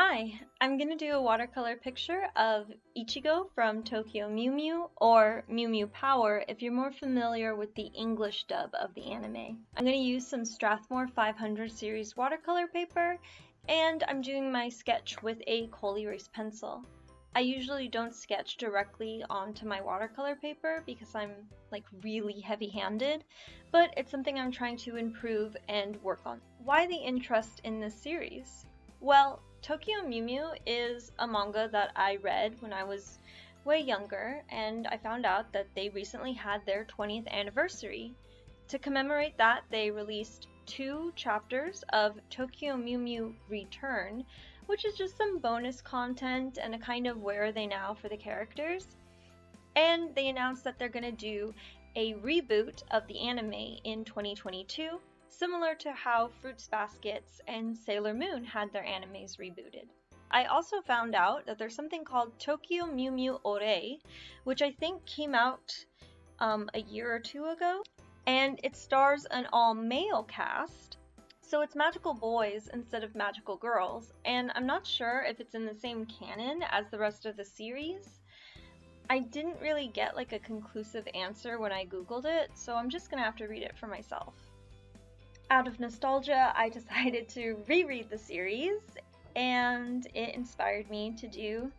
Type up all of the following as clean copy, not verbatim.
Hi, I'm going to do a watercolor picture of Ichigo from Tokyo Mew Mew, or Mew Mew Power if you're more familiar with the English dub of the anime. I'm going to use some Strathmore 500 series watercolor paper, and I'm doing my sketch with a coal erase pencil. I usually don't sketch directly onto my watercolor paper because I'm really heavy-handed, but it's something I'm trying to improve and work on. Why the interest in this series? Well, Tokyo Mew Mew is a manga that I read when I was way younger, and I found out that they recently had their 20th anniversary. To commemorate that, they released 2 chapters of Tokyo Mew Mew Return, which is just some bonus content and a kind of where are they now for the characters. And they announced that they're gonna do a reboot of the anime in 2022, similar to how Fruits Baskets and Sailor Moon had their animes rebooted. I also found out that there's something called Tokyo Mew Mew Ore, which I think came out a year or 2 ago, and it stars an all-male cast, so it's magical boys instead of magical girls, and I'm not sure if it's in the same canon as the rest of the series. I didn't really get a conclusive answer when I googled it, so I'm just gonna have to read it for myself. Out of nostalgia, I decided to reread the series, and it inspired me to do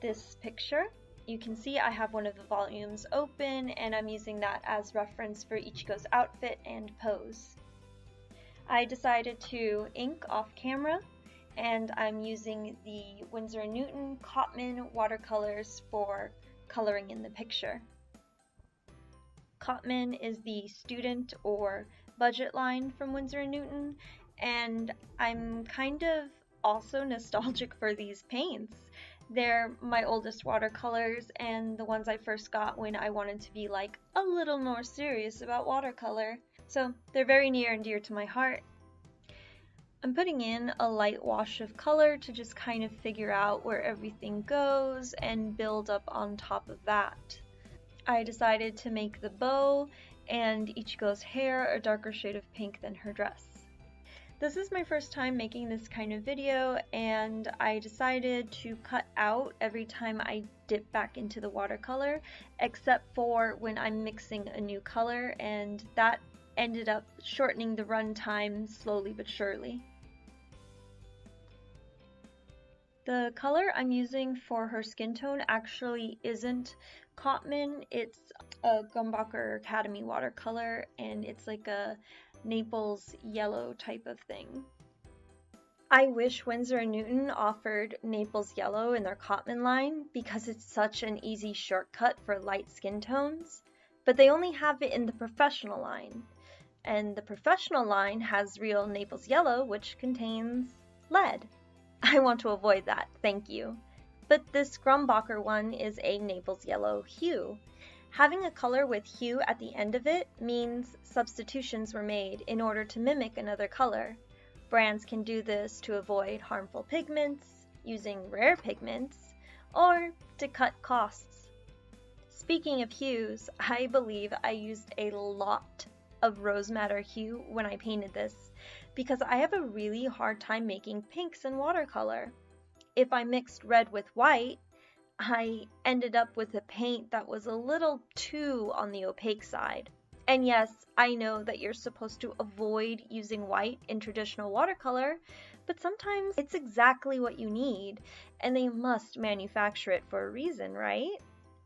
this picture. You can see I have one of the volumes open, and I'm using that as reference for Ichigo's outfit and pose. I decided to ink off camera, and I'm using the Winsor & Newton Cotman watercolors for coloring in the picture. Cotman is the student or budget line from Winsor & Newton, and I'm kind of also nostalgic for these paints. They're my oldest watercolors and the ones I first got when I wanted to be a little more serious about watercolor, so they're very near and dear to my heart. I'm putting in a light wash of color to just kind of figure out where everything goes and build up on top of that. I decided to make the bow and Ichigo's hair a darker shade of pink than her dress. This is my first time making this kind of video, and I decided to cut out every time I dip back into the watercolor, except for when I'm mixing a new color, and that ended up shortening the run time slowly but surely. The color I'm using for her skin tone actually isn't Cotman, it's a Grumbacher Academy watercolor, and it's like a Naples yellow type of thing. I wish Winsor & Newton offered Naples yellow in their Cotman line because it's such an easy shortcut for light skin tones, but they only have it in the professional line, and the professional line has real Naples yellow, which contains lead. I want to avoid that, thank you. But this Grumbacher one is a Naples yellow hue. Having a color with hue at the end of it means substitutions were made in order to mimic another color. Brands can do this to avoid harmful pigments, using rare pigments, or to cut costs. Speaking of hues, I believe I used a lot of rose madder hue when I painted this, because I have a really hard time making pinks in watercolor. If I mixed red with white, I ended up with a paint that was a little too on the opaque side. And yes, I know that you're supposed to avoid using white in traditional watercolor, but sometimes it's exactly what you need, and they must manufacture it for a reason, right?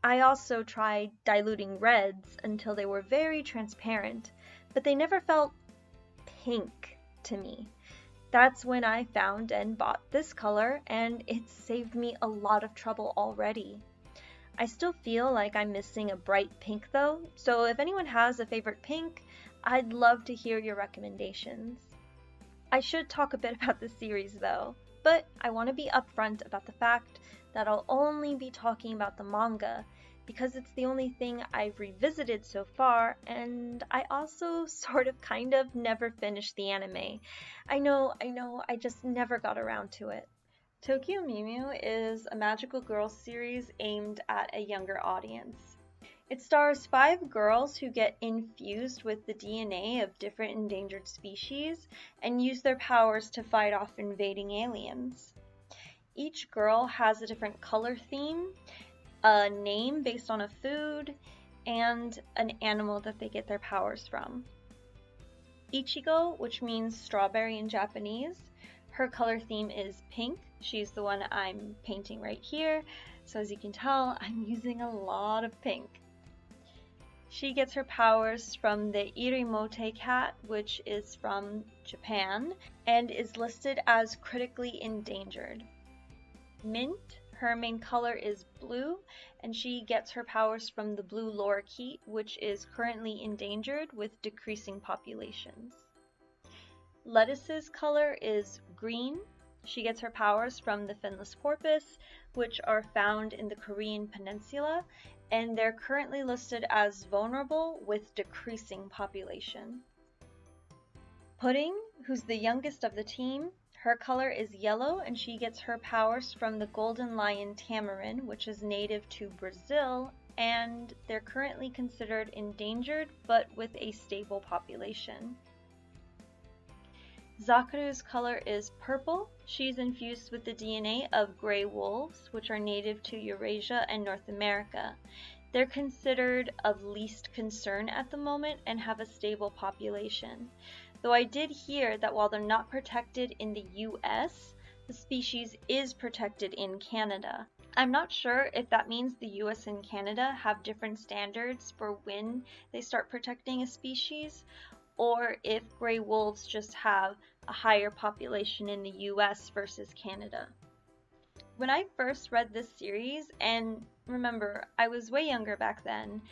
I also tried diluting reds until they were very transparent, but they never felt pink to me. That's when I found and bought this color, and it saved me a lot of trouble already. I still feel like I'm missing a bright pink though, so if anyone has a favorite pink, I'd love to hear your recommendations. I should talk a bit about the series though, but I want to be upfront about the fact that I'll only be talking about the manga, because it's the only thing I've revisited so far, and I also kind of never finished the anime. I know, I just never got around to it. Tokyo Mew Mew is a magical girl series aimed at a younger audience. It stars 5 girls who get infused with the DNA of different endangered species and use their powers to fight off invading aliens. Each girl has a different color theme, a name based on a food, and an animal that they get their powers from. Ichigo, which means strawberry in Japanese, her color theme is pink. She's the one I'm painting right here, so as you can tell, I'm using a lot of pink. She gets her powers from the Irimote cat, which is from Japan, and is listed as critically endangered. Mint, her main color is blue, and she gets her powers from the blue lorikeet, which is currently endangered with decreasing populations. Lettuce's color is green. She gets her powers from the finless porpoise, which are found in the Korean peninsula, and they're currently listed as vulnerable with decreasing population. Pudding, who's the youngest of the team, her color is yellow, and she gets her powers from the golden lion tamarin, which is native to Brazil, and they're currently considered endangered but with a stable population. Zakuru's color is purple. She's infused with the DNA of gray wolves, which are native to Eurasia and North America. They're considered of least concern at the moment and have a stable population. Though I did hear that while they're not protected in the US, the species is protected in Canada. I'm not sure if that means the US and Canada have different standards for when they start protecting a species, or if gray wolves just have a higher population in the US versus Canada. When I first read this series, and remember, I was way younger back then,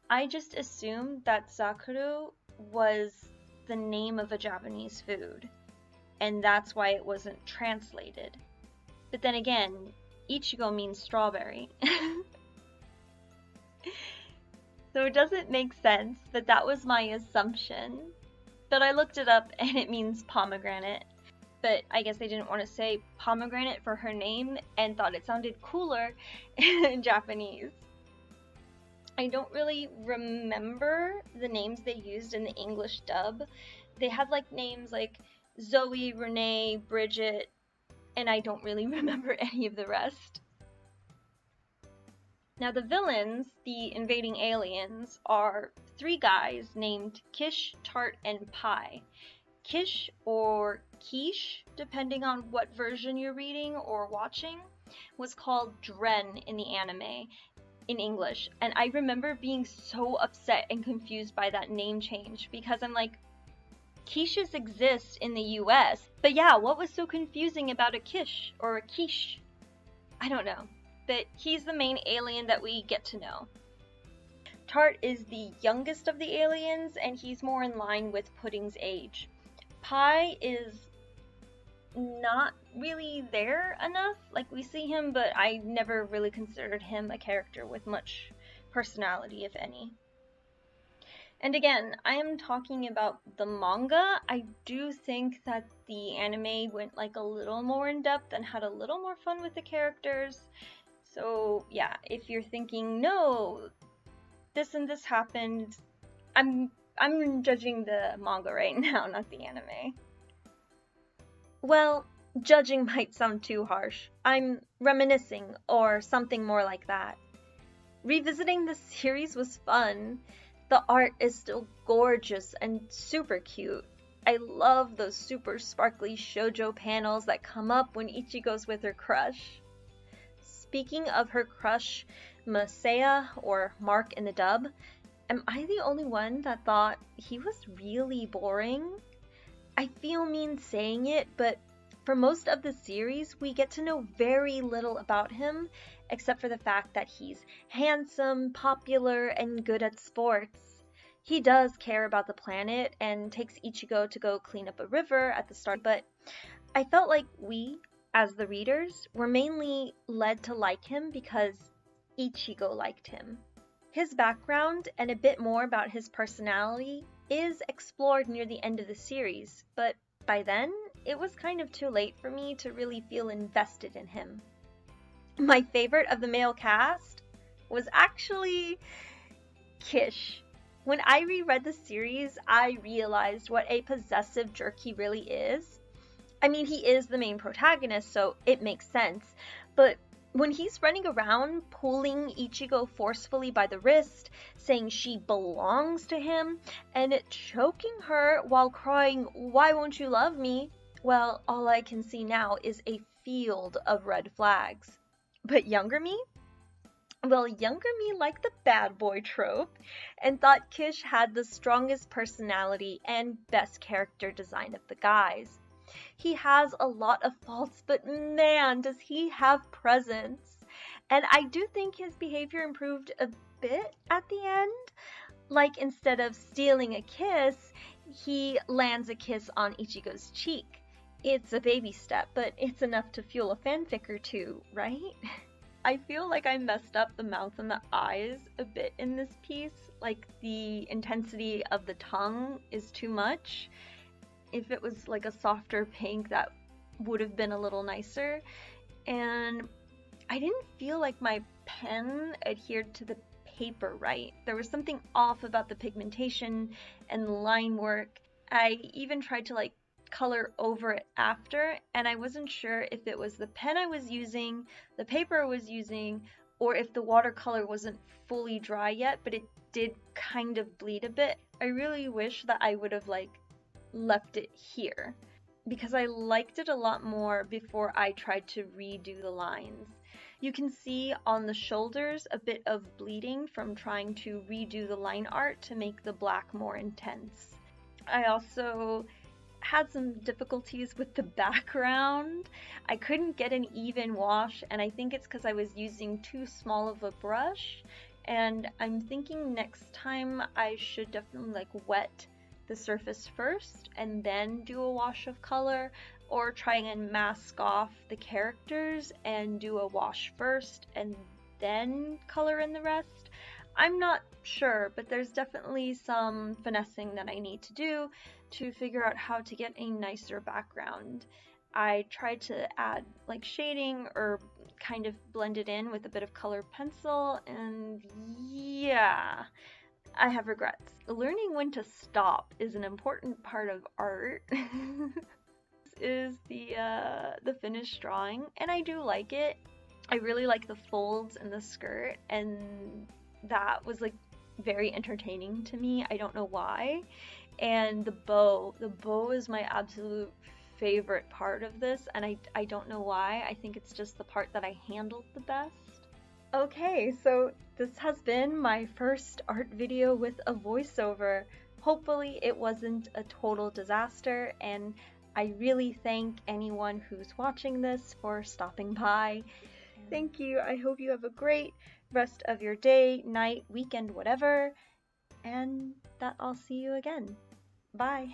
I just assumed that Zakuru was the name of a Japanese food, and that's why it wasn't translated. But then again, Ichigo means strawberry. So it doesn't make sense, but that was my assumption. But I looked it up and it means pomegranate. But I guess they didn't want to say pomegranate for her name and thought it sounded cooler in Japanese. I don't really remember the names they used in the English dub. They had like names like Zoe, Renee, Bridget, and I don't really remember any of the rest. Now the villains, the invading aliens, are three guys named Kish, Tart, and Pie. Kish, or Quiche, depending on what version you're reading or watching, was called Dren in the anime in English, and I remember being so upset and confused by that name change because I'm like, quiches exist in the US, but yeah, what was so confusing about a quiche or a quiche? I don't know, but he's the main alien that we get to know. Tart is the youngest of the aliens, and he's more in line with Pudding's age. Pie is not really there enough. Like, we see him, but I never really considered him a character with much personality, if any. And again, I am talking about the manga. I do think that the anime went like a little more in depth and had a little more fun with the characters. So yeah, if you're thinking, no, this and this happened, I'm judging the manga right now, not the anime. Well, judging might sound too harsh. I'm reminiscing, or something more like that. Revisiting this series was fun. The art is still gorgeous and super cute. I love those super sparkly shoujo panels that come up when Ichigo's with her crush. Speaking of her crush, Masaya, or Mark in the dub, am I the only one that thought he was really boring? I feel mean saying it, but for most of the series, we get to know very little about him, except for the fact that he's handsome, popular, and good at sports. He does care about the planet and takes Ichigo to go clean up a river at the start, but I felt like we, as the readers, were mainly led to like him because Ichigo liked him. His background and a bit more about his personality is explored near the end of the series, but by then, it was kind of too late for me to really feel invested in him. My favorite of the male cast was actually Kish. When I reread the series, I realized what a possessive jerk he really is. I mean, he is the main protagonist, so it makes sense. But when he's running around pulling Ichigo forcefully by the wrist, saying she belongs to him, and choking her while crying, "Why won't you love me?" Well, all I can see now is a field of red flags. But younger me? Well, younger me liked the bad boy trope and thought Kish had the strongest personality and best character design of the guys. He has a lot of faults, but man, does he have presence. And I do think his behavior improved a bit at the end. Like, instead of stealing a kiss, he lands a kiss on Ichigo's cheek. It's a baby step, but it's enough to fuel a fanfic or two, right? I feel like I messed up the mouth and the eyes a bit in this piece. Like, the intensity of the tongue is too much. If it was like a softer pink, that would have been a little nicer. And I didn't feel like my pen adhered to the paper right. There was something off about the pigmentation and the line work. I even tried to like color over it after, and I wasn't sure if it was the pen I was using, the paper I was using, or if the watercolor wasn't fully dry yet, but it did kind of bleed a bit. I really wish that I would have like left it here, because I liked it a lot more before I tried to redo the lines. You can see on the shoulders a bit of bleeding from trying to redo the line art to make the black more intense. I also had some difficulties with the background. I couldn't get an even wash, and I think it's because I was using too small of a brush, and I'm thinking next time I should definitely like wet the surface first and then do a wash of color, or try and mask off the characters and do a wash first and then color in the rest. I'm not sure, but there's definitely some finessing that I need to do to figure out how to get a nicer background. I tried to add like shading or kind of blend it in with a bit of colored pencil, and yeah, I have regrets. Learning when to stop is an important part of art. This is the finished drawing, and I do like it. I really like the folds in the skirt, and that was like very entertaining to me. I don't know why. And the bow is my absolute favorite part of this, and I don't know why. I think it's just the part that I handled the best. Okay, so this has been my first art video with a voiceover. Hopefully it wasn't a total disaster, and I really thank anyone who's watching this for stopping by. Thank you. I hope you have a great rest of your day, night, weekend, whatever, and that I'll see you again. Bye.